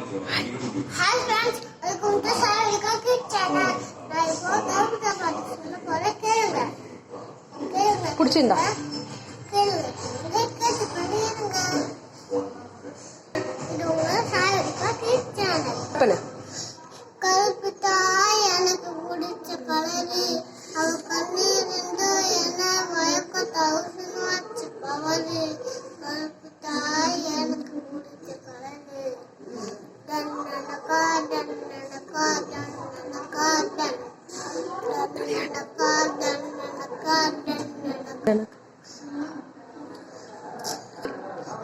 Hi friends, welcome to Sarika Kid channel. நான் இப்போ கருப்புத்தா பாட்டு சொல்ல போறேன். கேளுங்க. பிடிச்சிருந்தா கேளுங்க. கேட்டு பண்ணிடுங்க. இது உங்க Sarika Kid channel. பண்ணு. கருப்புத்தா எனக்கு பிடிச்ச கலரு, அவ கண்ணீர் இருந்து என்ன மயக்க தவுசன் வச்சு பவரு. கருப்புத்தா எனக்கு பிடிச்ச கலரு.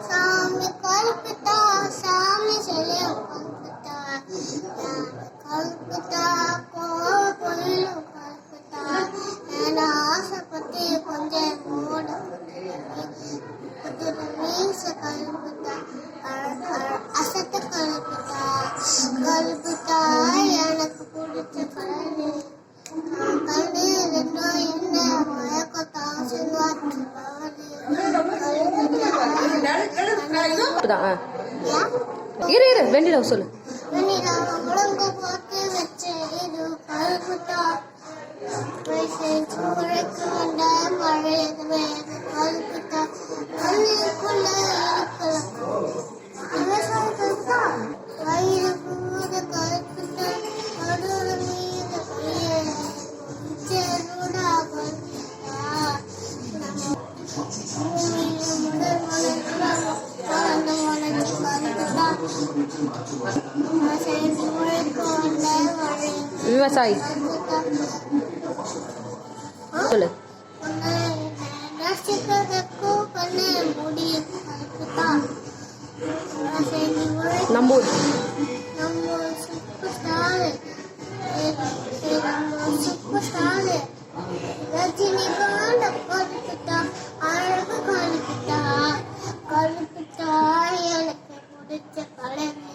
சாமி கல்பித்தா, சாமி செல்லியம் கல்பித்தா, கல்பித்தா கோயிலும் கல்பித்தா, என ஆசைப்பட்டு கொஞ்சம் மூட மீச கல்பித்தா, அசத்த கல்பித்தா, கல்பித்தா எனக்கு பிடிச்ச கலரு. கண்ணு ரெண்டும் என்ன மயக்கத்தான் சொல்வாச்சு பவரு. இரு வெண்ணிலா சொல்லு. வெண்ணிலா முழங்கு போட்டு வச்ச இது கல்பித்தா, உழைக்க வந்த பழையது வேறு கல்பித்தா, கல்லுக்குள்ள இருக்கலாம் விவசாயம் கல்பித்தா, வயிறு பூத கல்பித்தா, கடவுள் மீது கையெழுடா கல்பித்தா, பூமியில முதல் மலர்ந்தாலும் குழந்த மலர்ச்சி கல்பித்தா, விவசாயத்தில் உழைக்க வந்த பழையது விவசாயி சொல்லு. நம்பூர் ரஜினிகாந்த் கல்பித்தா, அழகு கல்பித்தா, கல்பித்தா எனக்கு பிடிச்ச கலரு.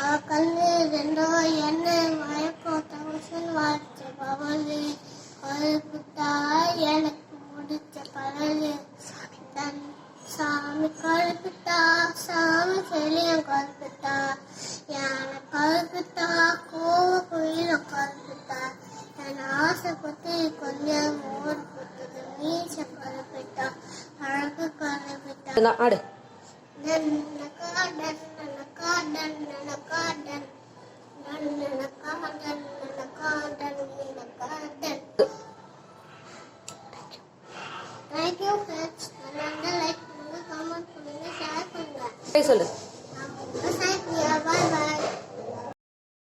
அவ கண்ணு ரெண்டோ என்ன மயக்கம் தவசன் வாச்ச பவரு. கல்பித்தா எனக்கு பிடிச்ச கலரு. சாமி கல்பித்தா, சாமி செல்லியம் கல்பித்தா, யானை கல்பித்தா கோயிலும் கல்பித்தா, என் ஆசைப்பட்டு கொஞ்சம் மோர் புத்தது மீச கல்பித்தா, அழகு கல்பித்தா. ஆடு. நன்னனக்காடன்